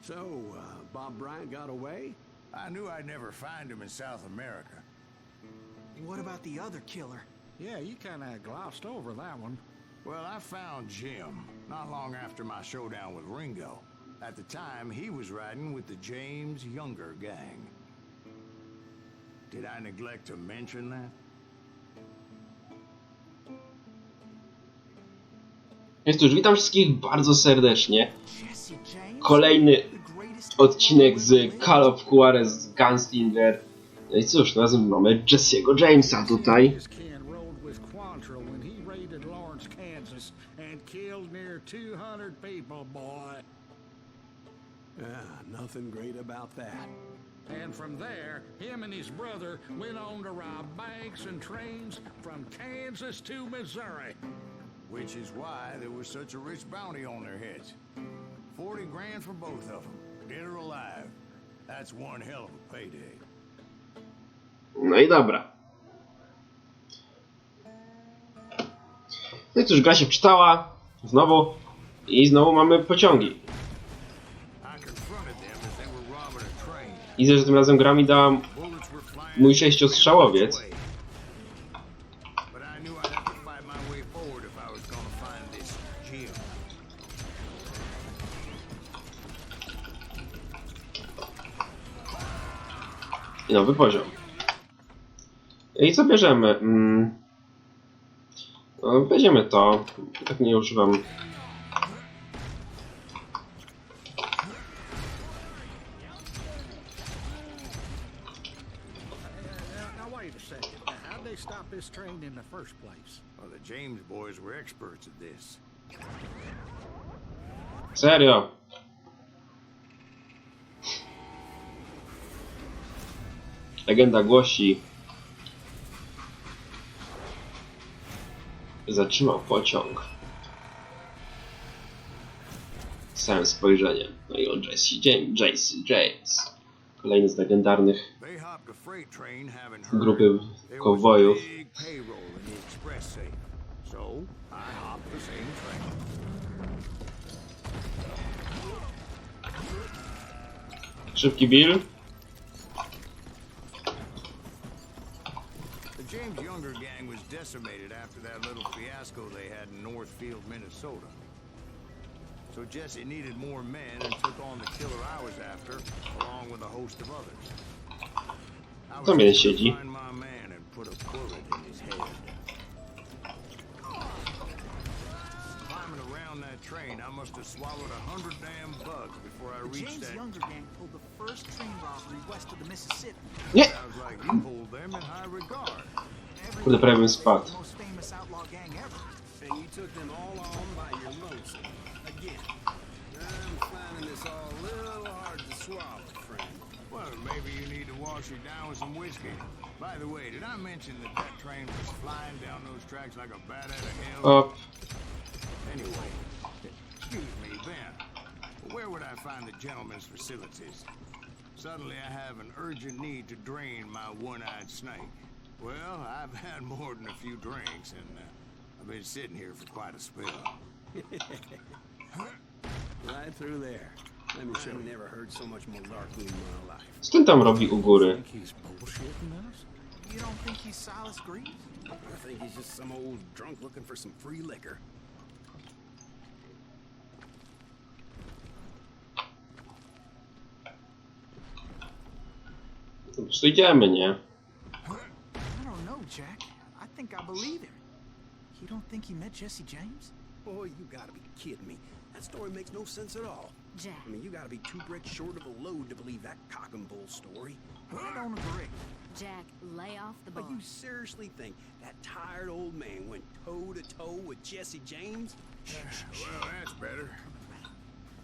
So, Bob Bryant got away? I knew I'd never find him in South America. What about the other killer? Yeah, you kind of glossed over that one. Well, I found Jim not long after my showdown with Ringo. At the time, he was riding with the James Younger gang. Did I neglect to mention that? Więc cóż, witam wszystkich bardzo serdecznie. Kolejny odcinek z Call of Juarez Gunslinger. No i cóż, razem mamy Jesse'ego Jamesa tutaj. Nothing great about that. And from there, him and his brother went on to rob banks and trains from Kansas to Missouri. Which is why there was such a rich bounty on their heads. 40 grand for both of them, dead or alive. That's one hell of a payday. No i dobra. No i cóż, gra się wczytała. Znowu. I znowu mamy pociągi. Widzę, że tym razem gra mi dała mój 6-strzałowiec. I nowy poziom. I co bierzemy? No, weźmiemy to. Tak nie używam. This train in the first place. Well, the James boys were experts at this. Serio? Legenda głosi, zatrzymał pociąg całym spojrzeniem. No i on Jesse James. Kolejny z legendarnych grupy kowbojów. Szybki Bill. The James Younger gang was decimated after that little fiasco they had in Northfield, Minnesota. So Jesse needed more men and took on the killer I was after, along with a host of others. I was able to find my man and put a bullet in his head. Climbing around that train, I must have swallowed 100 damn bugs before I reached that. The James Younger gang pulled the first train robbery west of the Mississippi. Nie! Sounds like you hold them in high regard. Kurde, prawie bym spadł. The most famous outlaw gang ever. And you took them all on by your lonesome. Again. I'm finding this all a little hard to swallow, friend. Well, maybe you need to wash it down with some whiskey. By the way, did I mention that that train was flying down those tracks like a bat out of hell? Up. Anyway, excuse me, Ben. Where would I find the gentleman's facilities? Suddenly I have an urgent need to drain my one-eyed snake. Well, I've had more than a few drinks, and I've been sitting here for quite a spell. Right through there. Let me show you. Never heard so much malarkey in my life. Co ten tam robi u góry? He's bullshitting us? You don't think he's Silas Greaves? I think he's just some old drunk looking for some free liquor. Po prostu idziemy, nie? I don't know, Jack. I think I believe him. You don't think he met Jesse James? Boy, you gotta be kidding me. That story makes no sense at all. Jack. I mean, you gotta be 2 bricks short of a load to believe that cock and bull story. I don't agree. Jack, lay off the bar. But you seriously think that tired old man went toe-to-toe with Jesse James? Well, that's better.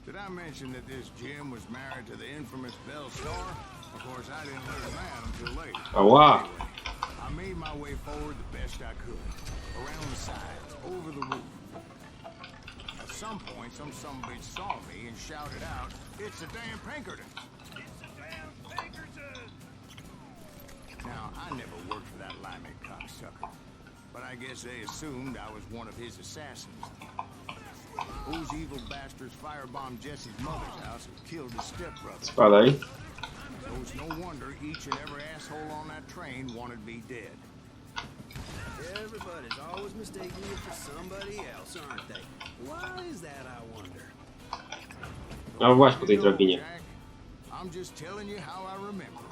Did I mention that this Jim was married to the infamous Belle Star? Of course, I didn't learn that until later. Ała! Anyway, I made my way forward the best I could. Around the sides, over the roof. At some point, some bitch saw me and shouted out, "It's a damn Pinkerton!" It's a damn Pinkerton! Now, I never worked for that limey cocksucker. But I guess they assumed I was one of his assassins. Those evil bastards firebombed Jesse's mother's house and killed his stepbrother. Spadaj. So it's no wonder each and every asshole on that train wanted me dead. Everybody's always mistaking you for somebody else, aren't they? Why is that, I wonder? No właśnie po tej drabinie. Jack, I'm just telling you how I remember.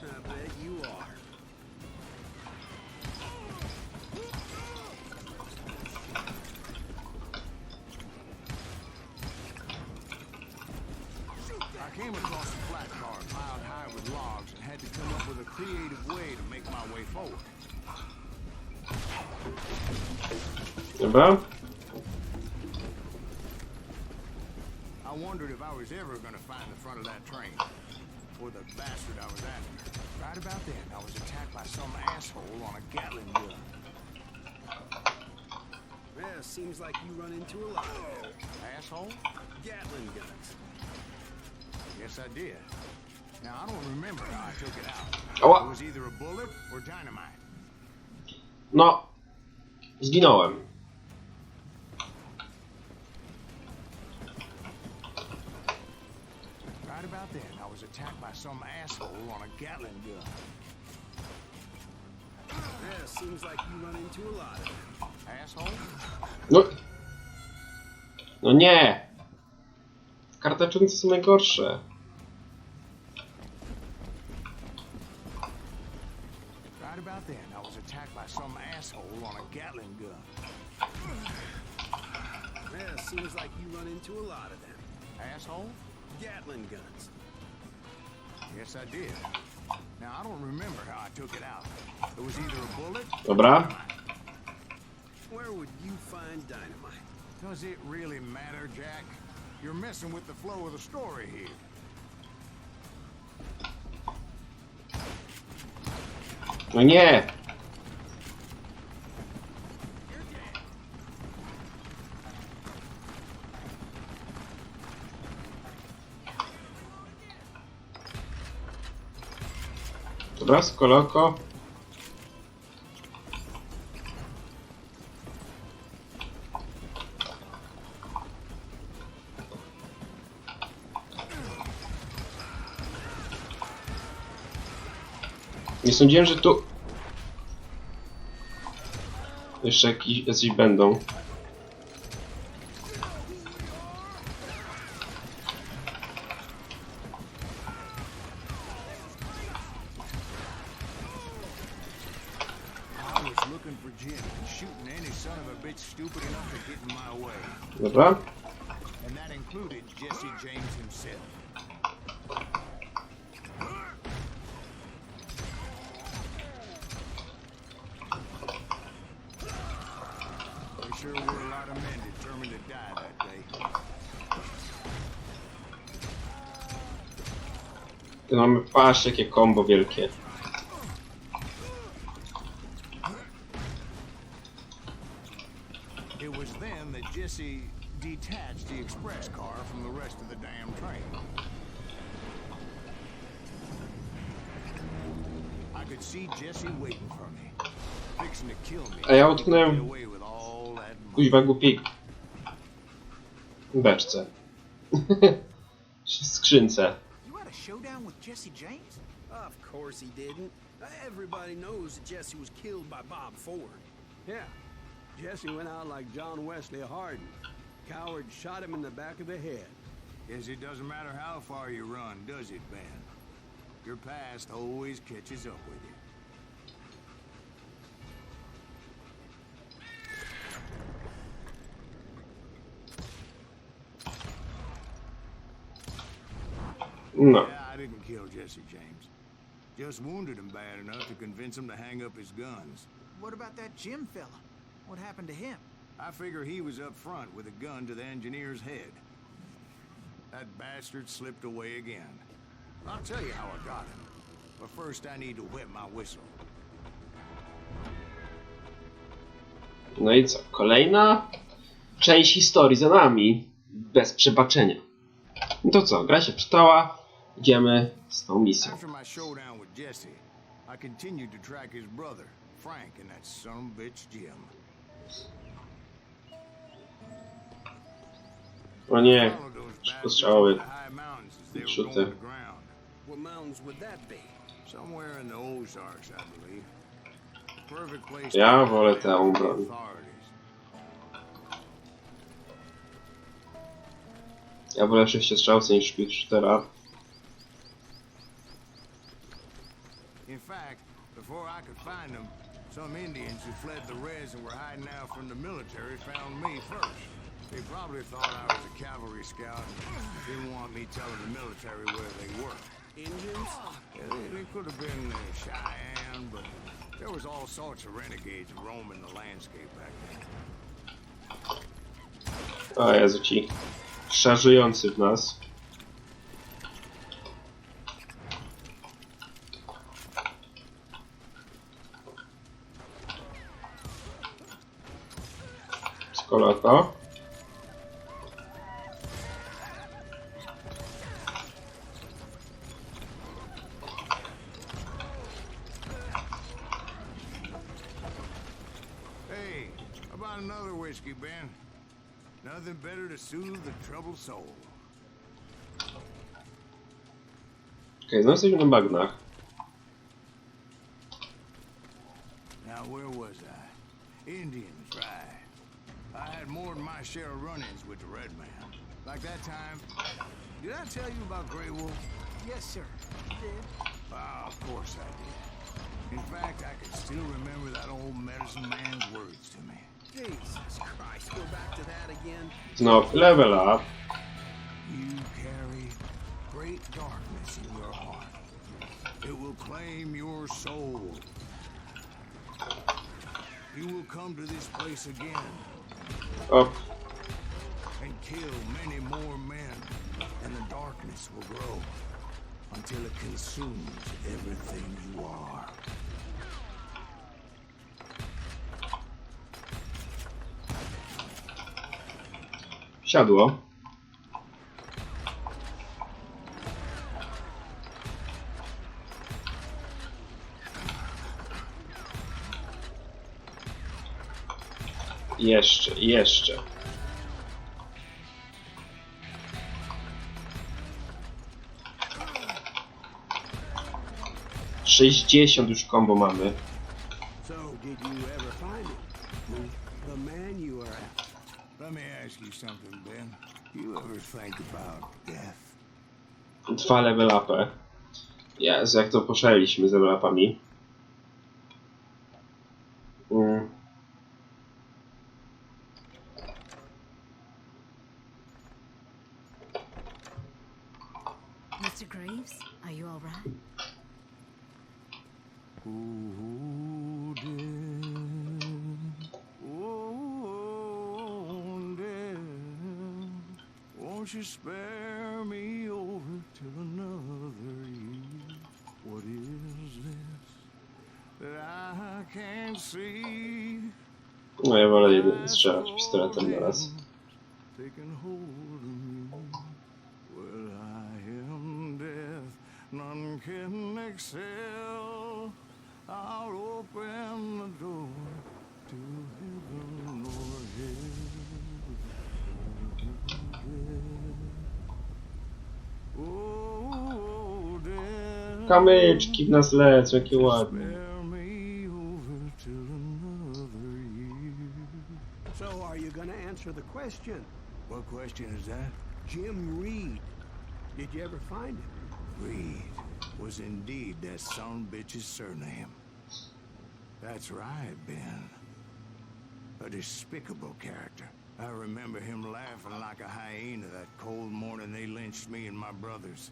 I bet you are. I came across a flat car piled high with logs and had to come up with a creative way to make my way forward. Dobra. I wondered if I was ever going to find the front of that train, or the bastard I was after. Right about then, I was attacked by some asshole on a Gatling gun. Yeah, seems like you run into a lot of them. Asshole? Gatling guns. Yes, I did. Now, I don't remember how I took it out. Ała. It was either a bullet or dynamite. No. Zginąłem. Right about then, I was attacked by some asshole on a Gatling gun. Yeah, seems like you run into a lot of them. Asshole? No. No nie. Kartecznice są najgorsze. Right about then, I was attacked by some asshole on a Gatling gun. Yeah, seems like you run into a lot of them. Asshole? Gatling guns. Yes, I did. Now, I don't remember how I took it out. It was either a bullet or Dobra. dynamite. Where would you find dynamite? Does it really matter, Jack? You're messing with the flow of the story here. No nie. Dobra, skoloko. Nie sądziłem, że tu jeszcze jacyś będą. I was looking for Jim and shooting any son of a bitch stupid enough to get in my way. Dobra. And that included Jesse James himself. There sure were a lot of men determined to die that day. Tu mamy, patrz, jakie kombo wielkie. It was then that Jesse detached the express car from the rest of the damn train. I could see Jesse waiting for me, fixing to kill me. A ja Get utknąłem away with all that money. kuźwa głupiej beczce. W skrzynce. You had a showdown with Jesse James? Of course he didn't. Everybody knows that Jesse was killed by Bob Ford. Yeah. Jesse went out like John Wesley Hardin. Coward shot him in the back of the head. Guess it doesn't matter how far you run, does it, Ben? Your past always catches up with you. No. Yeah, I didn't kill Jesse James. Just wounded him bad enough to convince him to hang up his guns. What about that Jim fella? What happened to him? I figure he was up front with a gun to the engineer's head. That bastard slipped away again. I'll tell you how I got him. But first I need to wet my whistle. No i co? Kolejna część historii za nami. Bez przebaczenia. No to co? Gra się przydała. Idziemy z tą misją. After my showdown with Jesse, I continued to track his brother, Frank, and that son of a bitch Jim. O nie, Followed those postrzałowy. bastards to the high mountains as they were Shoot going them. to ground. What mountains would that be? Somewhere in the Ozarks, I believe. The perfect place Ja to wolę find tę out the broń. authorities. Ja wolę sześciostrzałce niż szpicztera. In fact, before I could find them, some Indians who fled the Reds and were hiding out from the military found me first. They probably thought I was a cavalry scout and didn't want me telling the military where they were. Indians? Yeah, they could have been Cheyenne, but there was all sorts of renegades roaming the landscape back then. O Jezu ci. Szarżujący w nas. Skoloko. Hey, how about another whiskey, Ben? Nothing better to soothe the troubled soul. Okej, znowu jesteśmy na bagnach. Now, where was I? Indians, right. I had more than my share of run-ins with the Red Man. Like that time. Did I tell you about Grey Wolf? Yes, sir. You did. Ah, of course I did. In fact, I can still remember that old medicine man's words to me. Jesus Christ, go back to that again. Znowu level up. You carry great darkness in your heart. It will claim your soul. You will come to this place again Op. and kill many more men, and the darkness will grow until it consumes everything you are. Siadło. Jeszcze. $60 już combo mamy. So, did you ever find it? The man you are after? Let me ask you something, Ben. You ever think about death? 2 level upy. Jezu, jak to poszaleliśmy z level upami. Mr. Graves, are you all right? Ooh, death. Oh, death. Won't you spare me over till another year? What is this that I can't see? No ja wolę jeden strzelać pistoletem na raz. Taking hold of me. Well, I am death, none can excel. I'll open the door to heaven or hell. Oh, death. Kamyczki w nas lecą, jakie ładne. Spare me over till another year. So, are you gonna answer the question? What question is that? Jim Reed. Did you ever find him? Reed was indeed that son bitch's surname. That's right, Ben. A despicable character. I remember him laughing like a hyena that cold morning they lynched me and my brothers.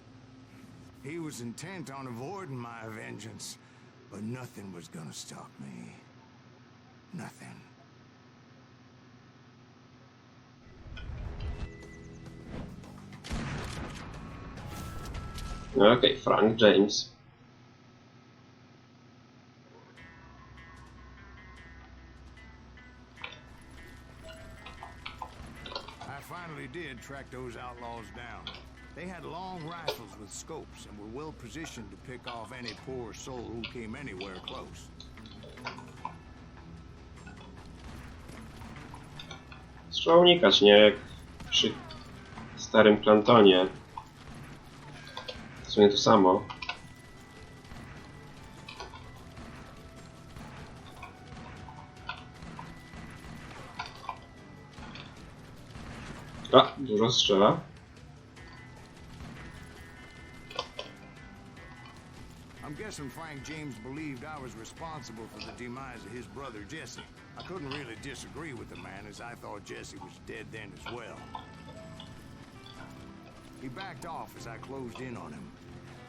He was intent on avoiding my vengeance, but nothing was gonna stop me. Nothing. Okej, Frank James. I finally did track those outlaws down. They had long rifles with scopes and were well positioned to pick off any poor soul who came anywhere close. Trzeba unikać, nie? Jak przy starym Clantonie. W sumie to samo. A, dużo strzela. I'm guessing Frank James believed I was responsible for the demise of his brother Jesse. I couldn't really disagree with the man, as I thought Jesse was dead then as well. He backed off as I closed in on him,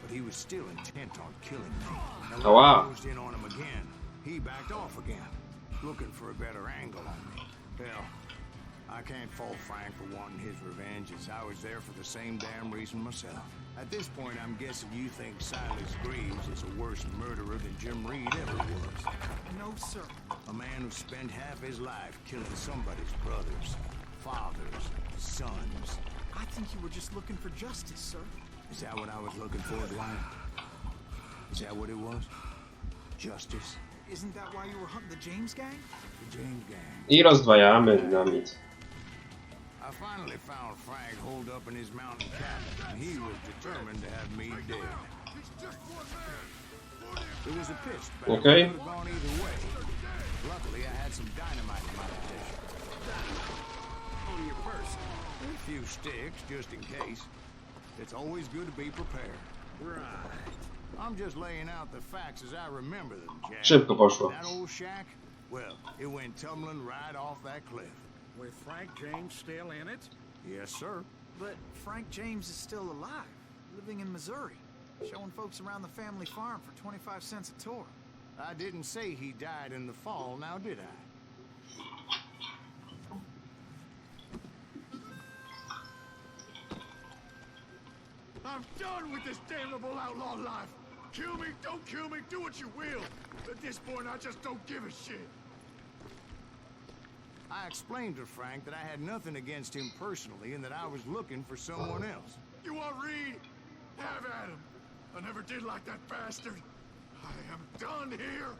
but he was still intent on killing me. And when Oh, wow. I closed in on him again, he backed off again, looking for a better angle on me. Hell, I can't fault Frank for wanting his revenge, as I was there for the same damn reason myself. At this point, I'm guessing you think Silas Greaves is a worse murderer than Jim Reed ever was. No, sir. A man who spent half his life killing somebody's brothers, fathers, sons. I think you were just looking for justice, sir. Is that what I was looking for, Dwight? Is that what it was? Justice? Isn't that why you were hunting the James gang? The James gang. I rozdwajamy dynamit. I finally found Frank holed up in his mountain cabin, and he was determined to have me dead. It was a pitch, but Okay. it could have gone either way. Luckily, I had some dynamite in my possession. On your person. A few sticks, just in case. It's always good to be prepared. Right. I'm just laying out the facts as I remember them, Jack. Szybko poszło. That old shack, well, it went tumbling right off that cliff. With Frank James still in it? Yes, sir. But Frank James is still alive, living in Missouri, showing folks around the family farm for 25 cents a tour. I didn't say he died in the fall, now did I? I'm done with this damnable outlaw life. Kill me, don't kill me, do what you will. At this point, I just don't give a shit. I explained to Frank that I had nothing against him personally and that I was looking for someone else. You want Reed? Have at him. I never did like that bastard. I am done here.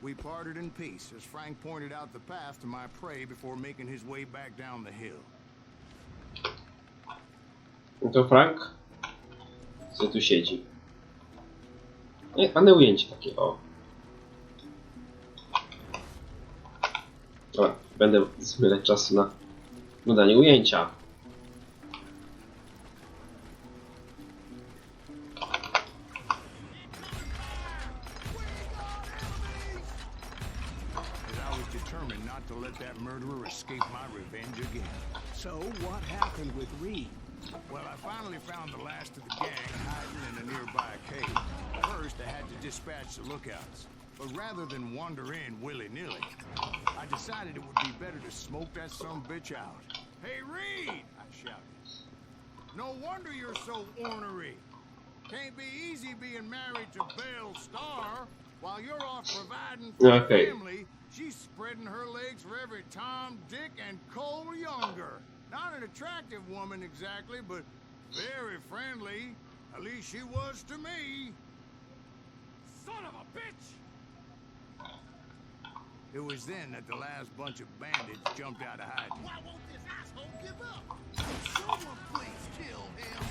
We parted in peace as Frank pointed out the path to my prey before making his way back down the hill. No to Frank? Co tu siedzi? Ładne ujęcie takie, o. Dobra, będę zmylać czasu na dodanie ujęcia. Determined not to let that murderer escape my revenge again. So what happened with Reed? Well, I finally found the last of the gang hiding in a nearby cave. First, I had to dispatch the lookouts. But rather than wander in willy-nilly, I decided it would be better to smoke that sumbitch out. Hey, Reed! I shouted. No wonder you're so ornery. Can't be easy being married to Belle Starr while you're off providing for your family. She's spreading her legs for every Tom, Dick, and Cole Younger. Not an attractive woman exactly, but very friendly. At least she was to me. Son of a bitch! It was then that the last bunch of bandits jumped out of hiding. Why won't this asshole give up? Someone please kill him.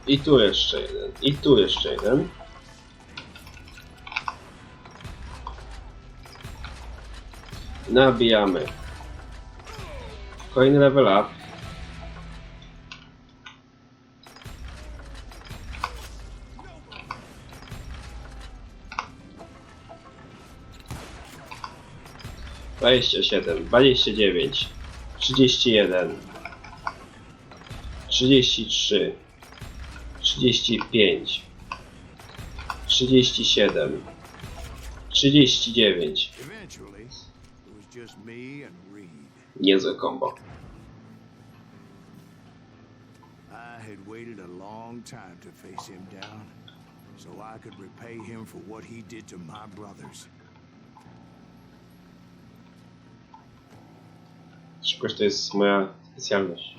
I tu jeszcze jeden, i tu jeszcze jeden. Nabijamy. Kolejny level up. Dwadzieścia 29, 31, 33, 35, 37, 39. Eventually, it was just me and Reed. Niezłe combo. I had waited a long time to face him down, so I could repay him for what he did to my brothers. Szybkość to jest moja specjalność.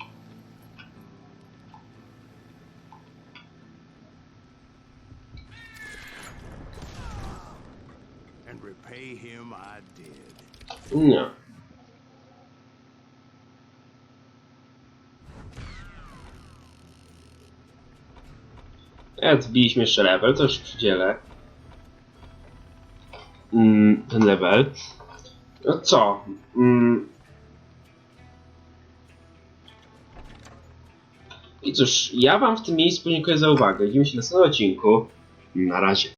And repay him I did. Nie. Wbiliśmy jeszcze level, to już przydzielę. Ten level. No co? I cóż, ja wam w tym miejscu dziękuję za uwagę. Widzimy się na następnym odcinku. Na razie.